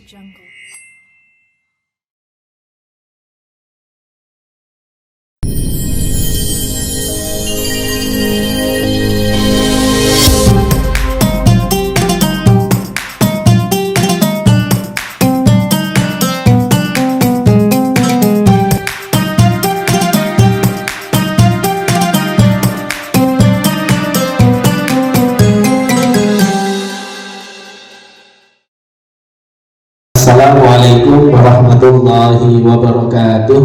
Jungle. Assalamualaikum warahmatullahi wabarakatuh.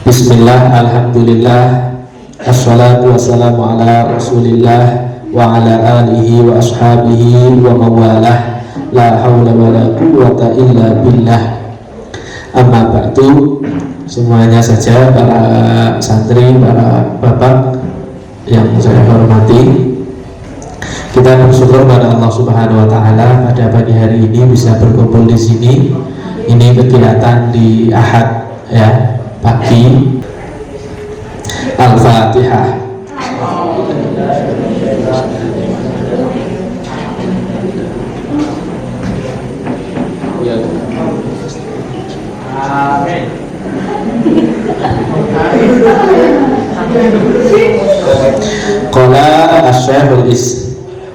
Bismillah, alhamdulillah, assalatu wassalamu ala rasulillah wa ala alihi wa ashabihi wa mawalah, la hawla wa la quwwata illa billah. Amma ba'du, semuanya saja para santri, para bapak yang saya hormati, kita bersyukur pada Allah Subhanahu wa taala pada pagi hari ini bisa berkumpul di sini. Ini kegiatan di Ahad ya, pagi. Al-Fatihah. Amin.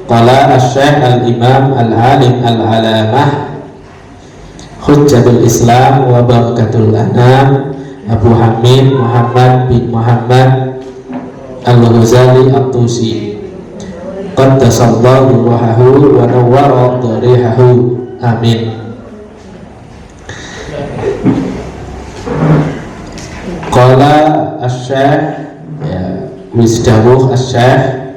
Qala Asy-Syaikh Al-Imam Al-Alim Al-Alamah Hujjatul Islam wa Barakatul Anam Abu Hamid Muhammad bin Muhammad Al-Ghazali At-Tusi Qaddasallahu ruhahu wa nawwara dharihahu. Amin. Qala Asy-Syaikh ya, wisdawuh Asy-Syaikh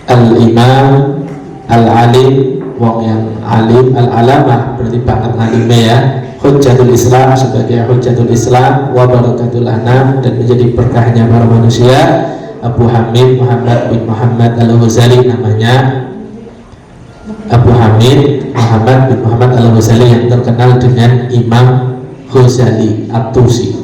Al-Imam Al-Alim, wong yang alim, Al-Alamah berarti banget alimnya ya, Hujjatul Islam sebagai Hujjatul Islam wa Barakatul Anam dan menjadi berkahnya para manusia, Abu Hamid Muhammad bin Muhammad Al-Ghazali namanya, Abu Hamid Muhammad bin Muhammad Al-Ghazali yang terkenal dengan Imam Ghazali At-Tusi.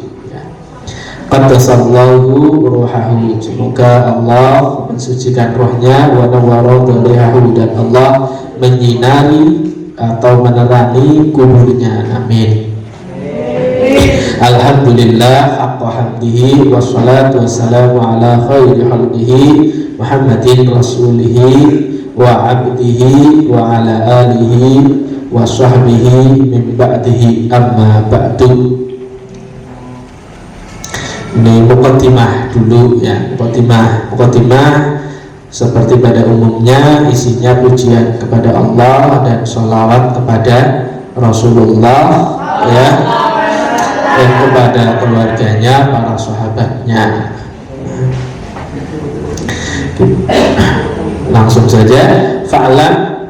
Qaddasallahu ruhahu, semoga Allah mensucikan rohnya, wa nawwara dharihahu, dan Allah menyinari atau menerangi kuburnya. Amin. Alhamdulillah haqqa hamdihi, wassalatu wassalamu ala khairi khalqihi Muhammadin rasulihi wa abdihi wa ala alihi wa sahbihi min ba'dihi, amma ba'du. Ini muqaddimah dulu ya, muqaddimah seperti pada umumnya isinya pujian kepada Allah dan sholawat kepada Rasulullah ya, dan kepada keluarganya, para sahabatnya. Langsung saja, fa'lam,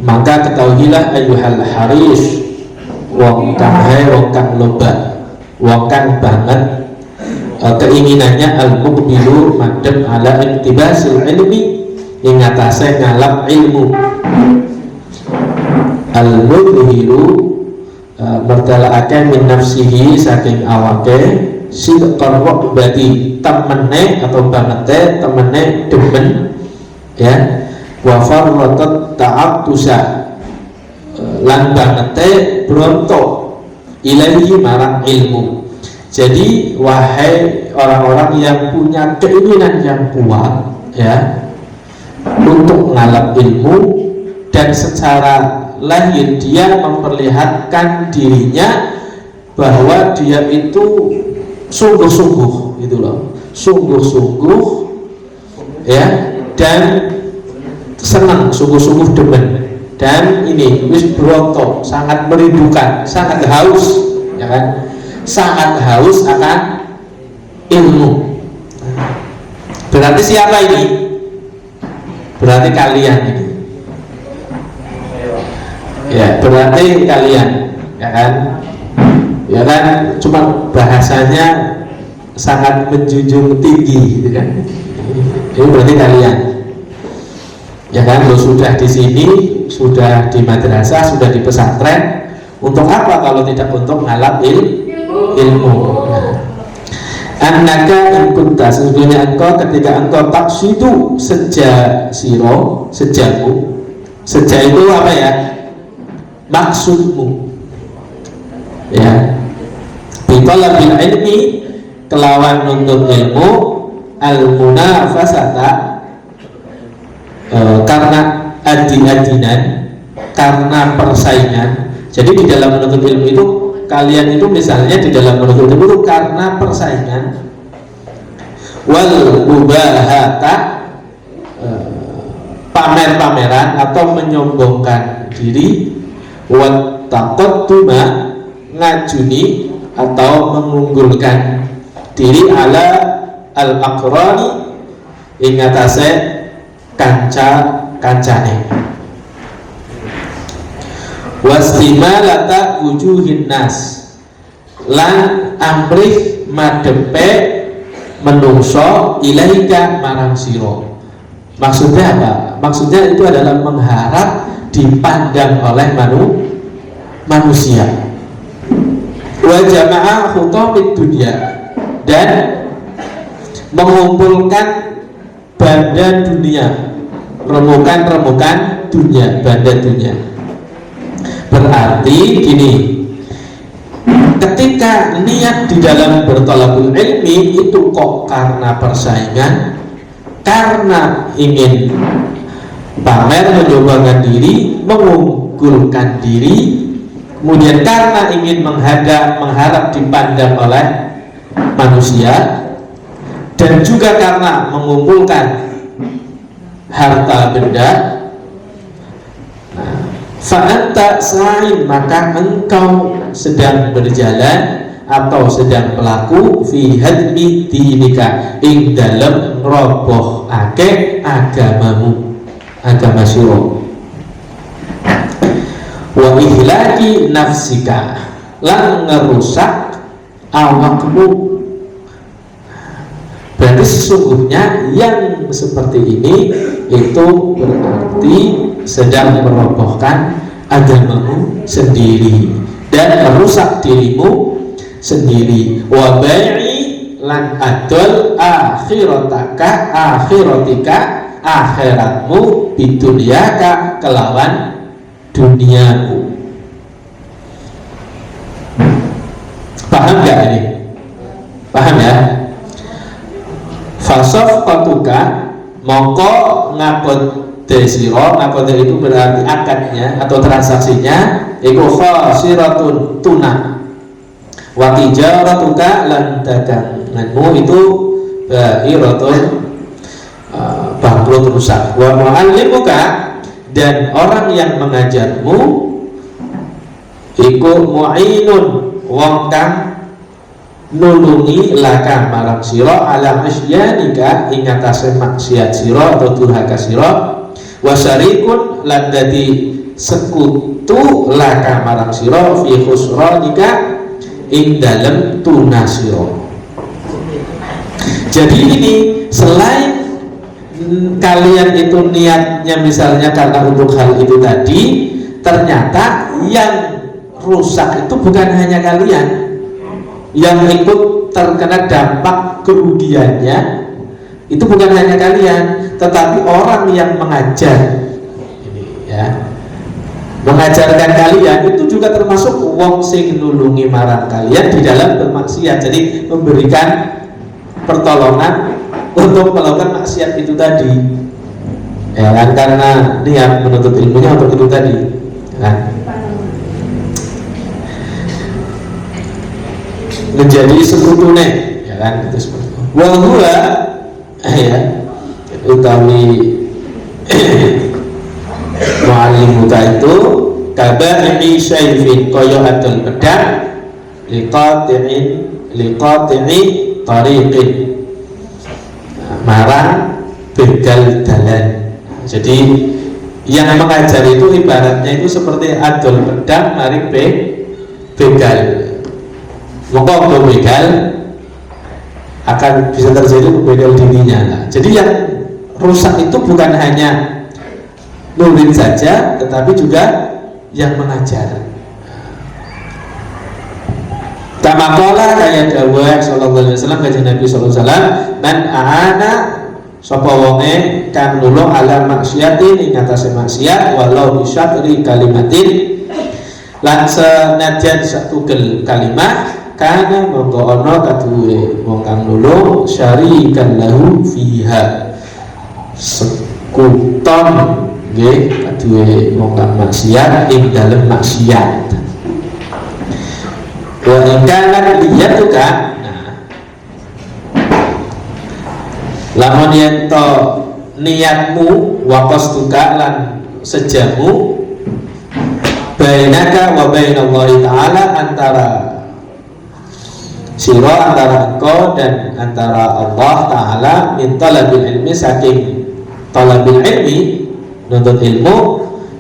maka ketahuilah ayyuhal haris, wong kang hae, wong kang loba, wong kang banget keinginannya al-muqbilu madem ala intibasil ilmi, yang atasnya ngalap ilmu, al-mudhiru bertalakan min nafsihi saking awake, sidqan waqbati temene atau bangete temene demen ya, wa farratat ta'attusa lan bangete bronto ilahi marang ilmu. Jadi wahai orang-orang yang punya keinginan yang kuat ya untuk ngalap ilmu, dan secara lahir dia memperlihatkan dirinya bahwa dia itu sungguh-sungguh gitu loh, sungguh-sungguh ya, dan senang, sungguh-sungguh demen, dan ini wis bronto, sangat merindukan, sangat haus ya kan, sangat haus akan ilmu. Berarti siapa ini? Berarti kalian ini ya, berarti kalian ya kan, ya kan, cuma bahasanya sangat menjunjung tinggi gitu kan. Ini berarti kalian ya kan, lo sudah di sini, sudah di madrasah, sudah di pesantren, untuk apa kalau tidak untuk ngalap ilmu. Nah, annaka in kunta, sesungguhnya engkau ketika engkau taksidu sejamu, seja itu apa ya, maksudmu ya, bitalabil ilmi, kelawan nuntut ilmu, al munafasata, karena adi-adinan, karena persaingan. Jadi di dalam menuntut ilmu itu, kalian itu misalnya di dalam menuntut ilmu itu karena persaingan, wal mubahata, pamer-pameran atau menyombongkan diri, wat taqadduma, ngajuni atau mengunggulkan diri, ala al aqrani, ingatase kanca-kancane, wastimalata wujuhin nas, lan amrih madepe menungso ilaika marang siro. Maksudnya apa? Maksudnya itu adalah mengharap dipandang oleh manusia. Wa jama'a khutamid dunia, dan mengumpulkan banda dunia, remukan-remukan dunia, banda dunia. Berarti gini, ketika niat di dalam berthalabul ilmi itu kok karena persaingan, karena ingin pamer, menyombongkan diri, mengunggulkan diri, kemudian karena ingin mengharap dipandang oleh manusia, dan juga karena mengumpulkan harta benda, fa'anta sa'in, maka engkau sedang berjalan atau sedang pelaku fi hadmi dinika, ing dalam roboh ake agamamu, agama siro, wa ihlaki nafsika, lan ngerusak awakmu. Berarti sesungguhnya yang seperti ini itu berarti sedang merobohkan agamamu sendiri dan merusak dirimu sendiri. Wa bai'i lan adol akhiratika, akhiratmu, bidunyaka, kelawan duniamu. Paham gak ini? Paham ya? Fasafqatuka, mongko ngakod desiro, ngakod itu berarti akadnya atau transaksinya iku khasiratun tuna, wa tijaratuka, lan daganganmu itu bahiratun bangkrut, rusak. Wa mu'allimuka, dan orang yang mengajarmu iku mu'inun, wong kang nulungi laka marang siro, ala asyanika, ingatase maksiat siro atau durhaka siro, wasyarikun, lan dadi sekutu laka marang siro, fi khusranika, ing dalem tuna siro. Jadi ini selain kalian itu niatnya misalnya karena untuk hal itu tadi, ternyata yang rusak itu bukan hanya kalian, yang ikut terkena dampak kerugiannya itu bukan hanya kalian, tetapi orang yang mengajar ini ya, mengajarkan kalian itu juga termasuk wong sing nulungi marang kalian di dalam bermaksiat. Jadi memberikan pertolongan untuk melakukan maksiat itu tadi ya kan, karena niat menuntut ilmunya untuk itu tadi kan, menjadi sekutune ya kan, itu seperti itu. Wa huwa ya utawi mu'allimuka itu kaba'i syai'in, kaya adol pedang, liqati'i tariqin, marang begal dalan. Jadi yang mengajar itu ibaratnya itu seperti adol pedang maring begal. Maka begal akan bisa terjadi begal dirinya. Jadi yang rusak itu bukan hanya murid saja, tetapi juga yang mengajar. Kama qala kaya dawuh sallallahu alaihi wasallam kanjeng Nabi sallallahu alaihi wasallam, man aana sapa wonge kang nulung ala maksiatin ing atase maksiat walau bisyatri kalimatin lan senajan satugel kalimah kana mongko ana kaduwe wong kang nulung syarikan lahu fiha sekuton nggih kaduwe wong kang maksiat ing dalem maksiat wa in kana liyatuka. Lamun yen to niatmu wa qasduka lan sejamu bainaka wa bainallahi ta'ala antara sira antara engkau dan antara Allah Ta'ala min talabil ilmi saking talabil ilmi nuntut ilmu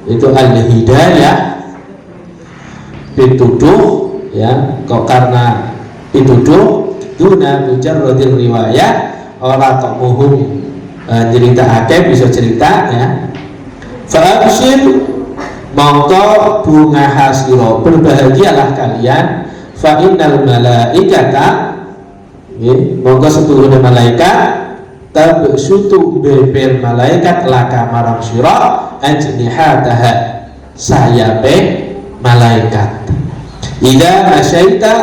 itu al-hidayah pituduh ya kok karena pituduh duna mujarradil riwayah orang kok muhum cerita akeh bisa cerita ya fa'abshir mongko bunga hasiro berbahagialah kalian fa innal malaikata mongko setuhune malaikat tabsutu beber malaikat laka marang sira ajnihataha sayabe malaikat ida nasyaita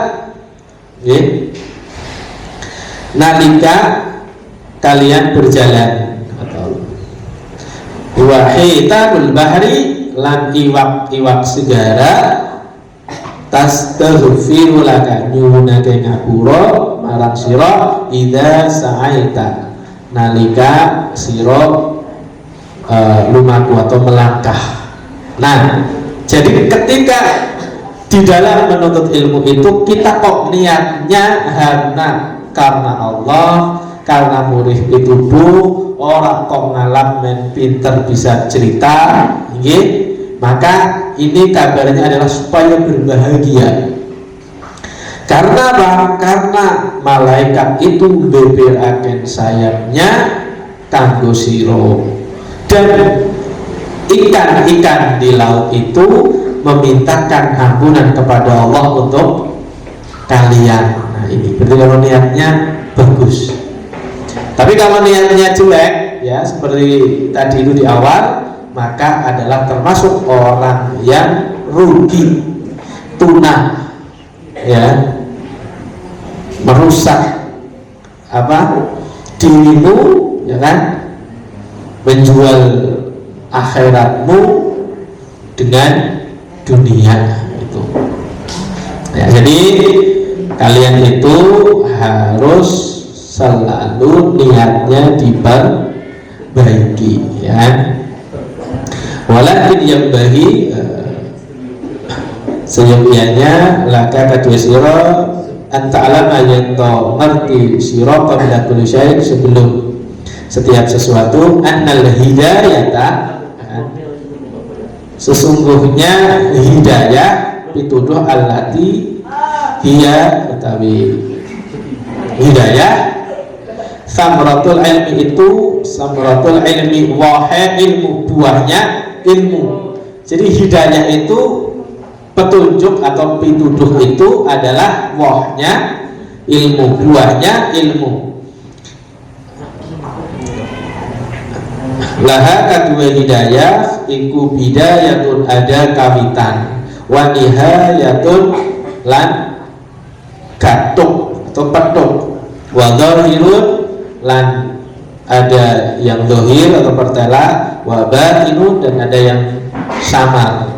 nalika kalian berjalan atau wahitanul bahri lan iwak segara tastaghfiru laka nyunake ngapura marang sira idza sa'aita nalika sira lumaku atau melangkah. Nah, jadi ketika di dalam menuntut ilmu itu kita kok niatnya karena Allah, karena murid pituduh, orang kok ngalamin pinter bisa cerita, maka ini kabarnya adalah supaya berbahagia. Karena apa? Karena malaikat itu beberaken sayapnya kanggo siro, dan ikan-ikan di laut itu memintakan ampunan kepada Allah untuk kalian. Nah ini berarti kalau niatnya bagus. Tapi kalau niatnya jelek, ya seperti tadi itu di awal, maka adalah termasuk orang yang rugi, tunah, ya, merusak dirimu, ya kan, menjual akhiratmu dengan dunia itu. Ya, jadi kalian itu harus selalu niatnya diperbaiki, ya. Walakin yang bagi seyogianya laka kadua siro anta'alama yang to ngerti siro qabla kulli syai' sebelum setiap sesuatu annal hidayata sesungguhnya hidayah pituduh allati hiya utawi hidayah samratul ilmi itu samratul ilmi wahe ilmu buahnya ilmu. Jadi hidayah itu petunjuk atau pituduh itu adalah wahnya ilmu, buahnya ilmu. Laha kadua hidayah iku bidayatun ada kawitan wa nihayatun lan gatuk atau petuk wa dhahirun lan ada yang dohir atau pertela wa batinun dan ada yang samar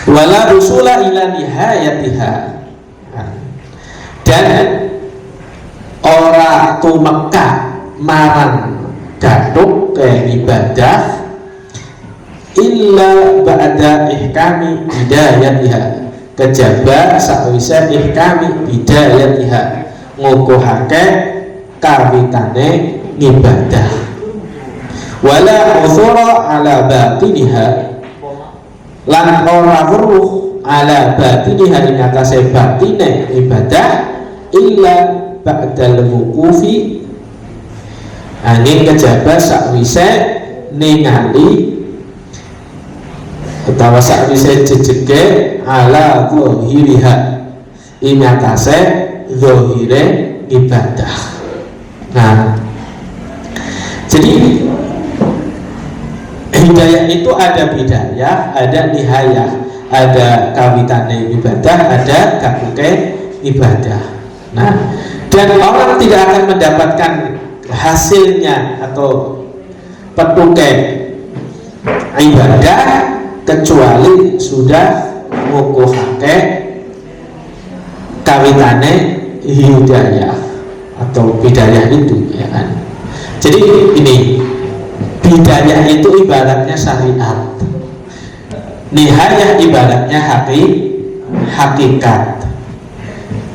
wala rusula ila nihayatiha dan ora tumeka marang gatuk ke ibadah illa ba'da ihkami hidayatiha kejaba sakwise ihkami hidayatiha ngukuhake kawitane ibadah wala uthura ala batiniha lan ora weruh ala batiniha ing atase batine ibadah illa ba'dal wuqufi angin kejaba sakwise ningali utawa sakwise jejege ala zahiriha ing atase zahire ibadah. Nah, jadi hidayah itu ada bidayah, ada nihayah, ada kawitane ibadah, ada kakuke ibadah. Nah, dan orang tidak akan mendapatkan hasilnya atau petuke ibadah kecuali sudah ngukuhake kawitane hidayah atau bidayah itu, ya kan. Jadi ini bidayah itu ibaratnya syariat, nihayah ibaratnya hakikat.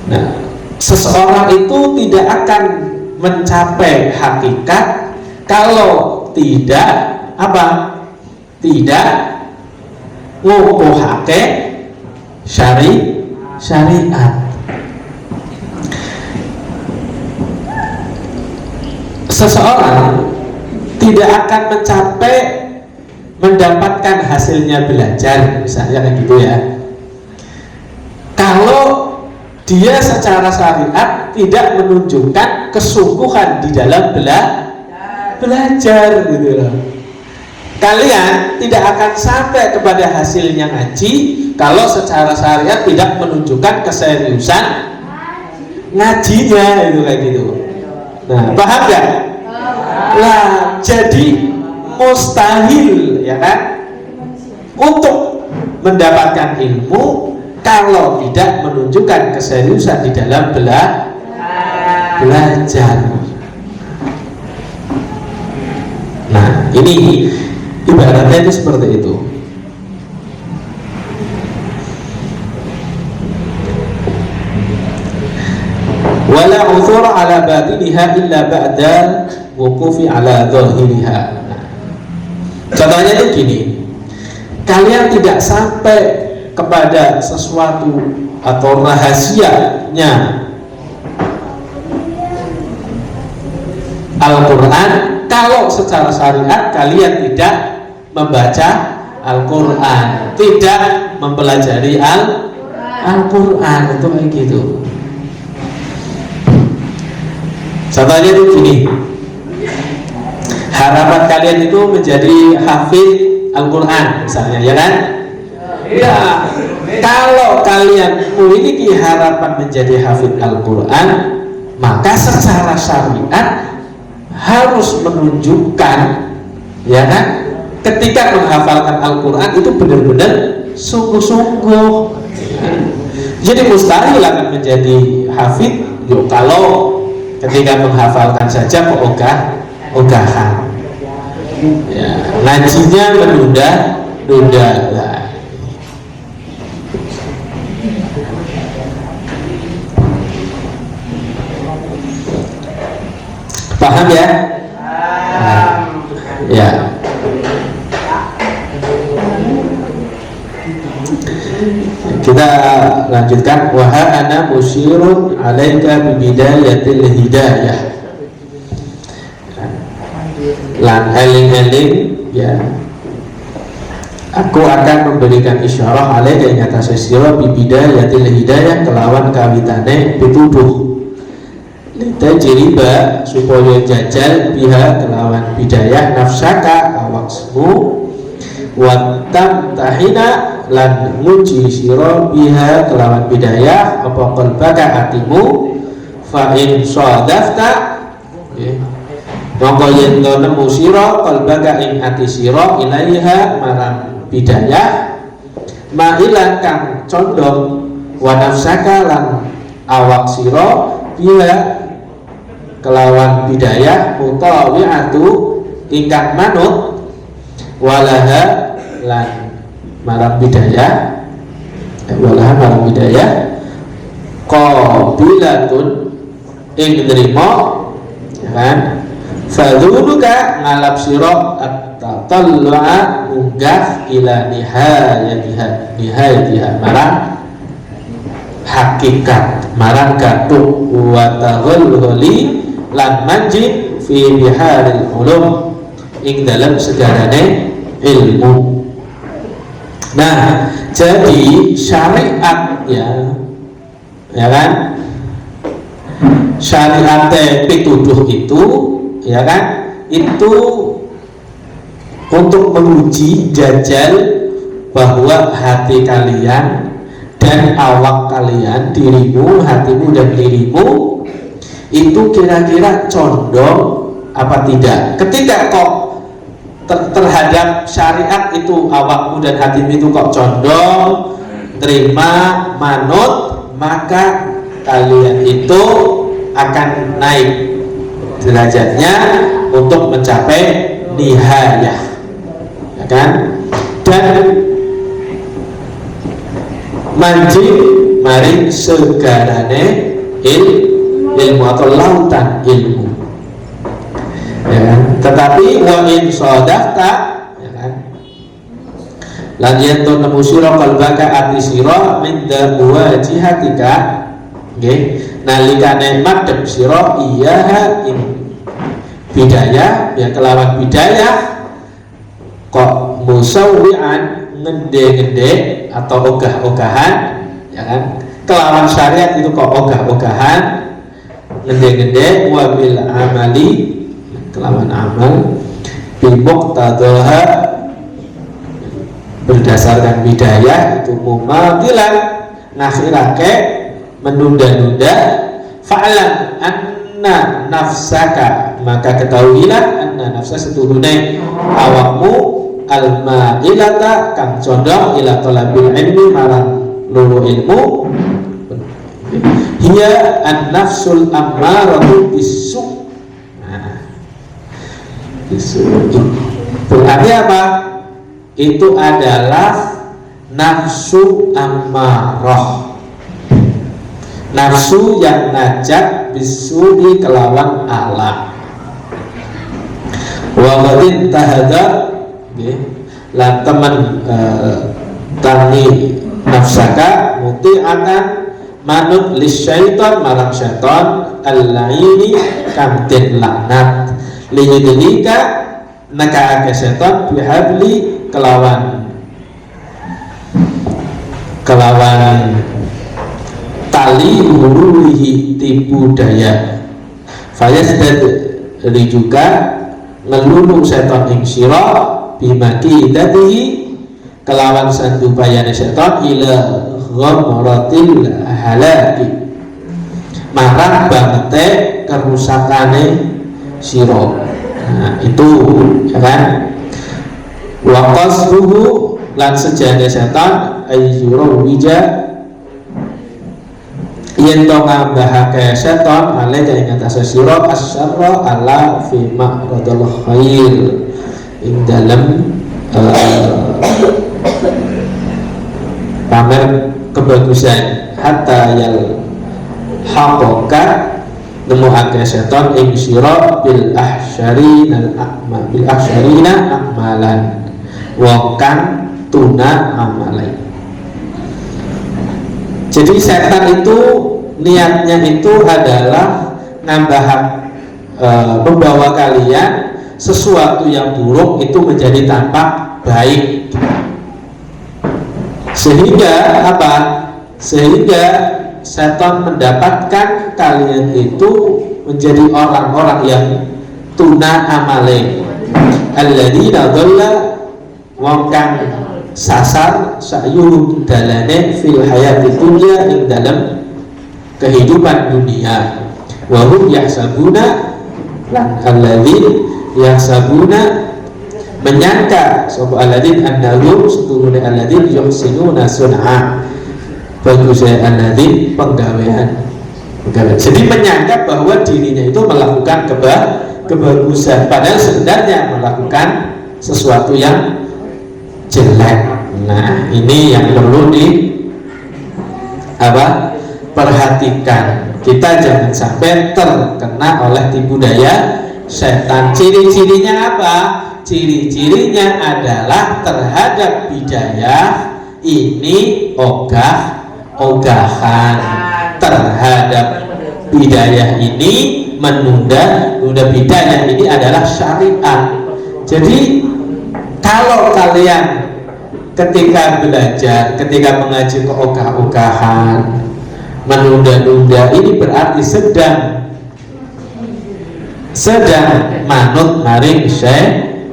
Nah, seseorang itu tidak akan mencapai hakikat kalau tidak apa? Tidak ngukuhake syariat. Seseorang tidak akan mencapai mendapatkan hasilnya belajar, misalnya kayak gitu ya, kalau dia secara syariat tidak menunjukkan kesungguhan di dalam belajar gitu loh. Kalian tidak akan sampai kepada hasilnya ngaji kalau secara syariat tidak menunjukkan keseriusan ngajinya, itu kayak gitu. Nah, paham gak? Lah, jadi mustahil, ya kan, untuk mendapatkan ilmu kalau tidak menunjukkan keseriusan di dalam belajar. Nah, ini ibaratnya itu seperti itu. Wala uthur ala batiniha illa ba'da wuqufi ala zahiriha. Contohnya itu gini, kalian tidak sampai kepada sesuatu atau rahasianya Al-Quran kalau secara syariat kalian tidak membaca Al-Quran, tidak mempelajari Al-Quran, itu kayak gitu. Contohnya itu gini, harapan kalian itu menjadi hafid Al-Quran misalnya, ya kan? Ya, kalau kalian memiliki harapan menjadi hafid Al-Quran, maka secara syariat harus menunjukkan, ya kan, ketika menghafalkan Al-Quran itu benar-benar sungguh-sungguh. Jadi mustahil akan menjadi hafid kalau ketika menghafalkan saja kok ogahan, ya, ngajinya menunda lah. Paham ya? Ya. Kita lanjutkan. Wa ana musyirun 'alaika bi bidayatil hidayah. Lan eling-eling, ya, aku akan memberikan isyarah 'alaika ing atase sira bi bidayatil hidayah kelawan kawitane pituduh. Tajriba supaya jajal biha kelawan bidayah nafsaka awaksmu wa tamtahina lan nguji sira biha kelawan bidayah apa qalbaka atimu fa in sadafta, monggo yen to nemu sira qalbaka ing ati sira ilaiha marang bidayah mailan kang condong wa nafsaka lan awak sira biha kelawan bidayah mutawi'atu ingkang manut walaha lan marang bidayah qabilatun ing nrimo, ya kan, fadhunuka ngalap sira at-tatallu'a munggah ila nihayatiha marang hakikat, marang gatuk wa taghalluli lan manjid fi biharil ulum ing dalam segarane ilmu. Nah, jadi syariat ya kan, syariat pituduh itu ya kan, itu untuk menguji jajal bahwa hati kalian dan awak kalian, dirimu, hatimu dan dirimu itu kira-kira condong apa tidak. Ketika kok terhadap syariat itu awakmu dan hatimu itu kok condong, terima, manut, maka kalian itu akan naik derajatnya untuk mencapai nihayah, ya kan? Dan mancing mari segarane ilmu atau lautan ilmu, ya kan? Tetapi wa in sadaqta, ya kan, lan yen to nemu sira kalbaka ati sira min wajihatika, nggih, nalikane madhep sira iya ing bidayah, ya kelawan bidayah kok musawwi'an ngende-ngende atau ogah-ogahan, ya kan, kelawan syariat itu kok ogah-ogahan, ngende-ngende, wabil amali kelawan amal, bimuqtadaha berdasarkan bidayah itu mumatilan ngakhirake menunda-nunda, fa'lan anna nafsaka, maka ketahuilah anna nafsa setuhune awakmu al-ma'ilata kang condong ila talabil ilmi marang lulu ilmu, hiya an-nafsul ammaratu bisu. Nah, bisu berarti apa? Itu adalah nafsu ammarah, nafsu yang ngajak bisu'i kelawan Allah. Wa qadin tahadha, lan teman tani nafsaka muti'atan manut lisyaiton marang syaiton al-laini kang den laknat liyudlika naka ake syaiton bihabli kelawan tali hurulihi tipu daya fayasdad juga ngelulu syaiton ing sira bimaki datihi kelawan sandubayane syaitan ila ghamratil halaki marang bangete kerusakane sira. Nah, itu ya kan, wa qasduhu lan sejane syaitan ayyura wija yen to ngambahake syaitan ale ing atase sira asyarra ala fi ma'radul khair ing dalam pamer kebagusan hatta yal haqqaka nemuake setan ing sira bil ahsyarina amalan wa kan tuna amalan. Jadi setan itu niatnya itu adalah nambah membawa kalian sesuatu yang buruk itu menjadi tampak baik, sehingga apa? Sehingga setan mendapatkan kalian itu menjadi orang-orang yang tuna amale, alladzina dhalla wong kang sasar sa'yuhum dalane fil hayati dunya ing dalam kehidupan dunia, wa hum yahsabuna lan alladzina yahsabuna menyangka sapa alladzin annahum setuhune alladzin yuhsinuna sun'a bagusnya alladzin penggawean. Jadi menyangka bahwa dirinya itu melakukan kebagusan padahal sebenarnya melakukan sesuatu yang jelek. Nah, ini yang perlu perhatikan. Kita jangan sampai terkena oleh tipu daya setan. Ciri-cirinya apa? Ciri-cirinya adalah terhadap bidayah ini ogah-ogahan, terhadap bidayah ini menunda bidayah ini adalah syariat. Jadi kalau kalian ketika belajar, ketika mengaji keogah-ogahan, menunda-nunda, ini berarti sedang manut maring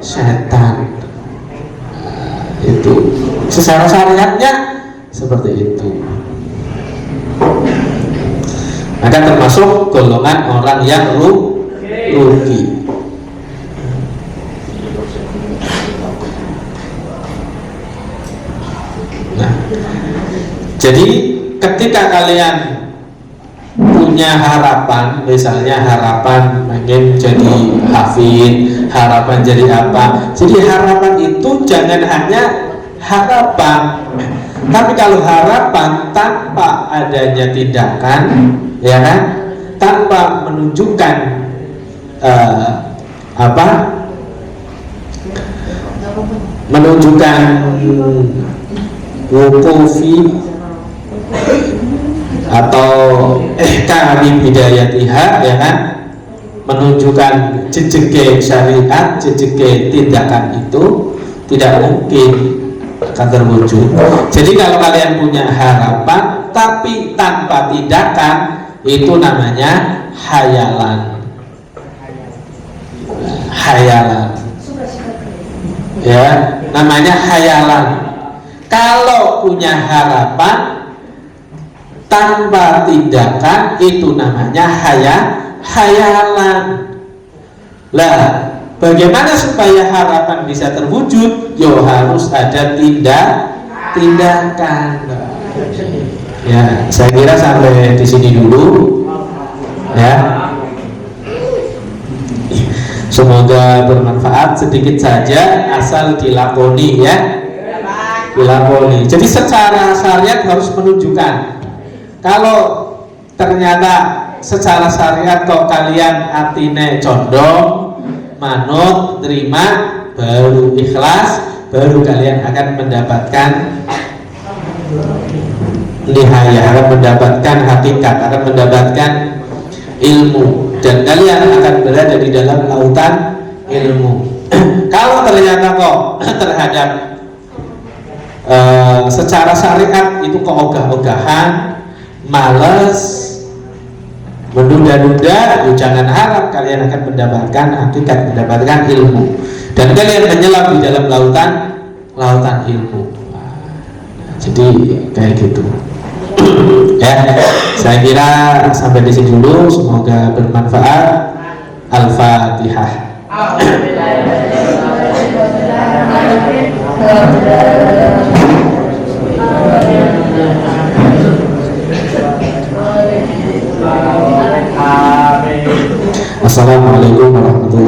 setan. Itu secara syariatnya seperti itu. Maka termasuk golongan orang yang rugi. Nah, jadi ketika kalian punya harapan, misalnya harapan ingin jadi hafid, harapan jadi apa, jadi harapan itu jangan hanya harapan, tapi kalau harapan tanpa adanya tindakan, ya kan, tanpa menunjukkan menunjukkan wukufi atau kami bidayatiha, ya kan, menunjukkan jejeke syariat, jejeke tindakan itu tidak mungkin akan terwujud. Jadi kalau kalian punya harapan tapi tanpa tindakan, itu namanya hayalan. Ya, namanya hayalan. Kalau punya harapan tanpa tindakan, itu namanya hayalan. Lah, bagaimana supaya harapan bisa terwujud? Yo, harus ada tindakan. Ya, saya kira sampai di sini dulu. Ya. Semoga bermanfaat, sedikit saja asal dilakoni, ya. Dilakoni. Jadi secara syariat harus menunjukkan. Kalau ternyata secara syariat kok kalian atine condong, manut, terima, baru ikhlas, baru kalian akan mendapatkan nihayah, akan mendapatkan hakikat, akan mendapatkan ilmu, dan kalian akan berada di dalam lautan ilmu. Kalau ternyata kok terhadap secara syariat itu keogah-ogahan, males, menunda-nunda, jangan harap kalian akan mendapatkan hakikat, mendapatkan ilmu, dan kalian menyelam di dalam lautan ilmu. Jadi kayak gitu. Ya, saya kira sampai di sini dulu. Semoga bermanfaat. Al-Fatihah. Assalamualaikum warahmatullahi wabarakatuh.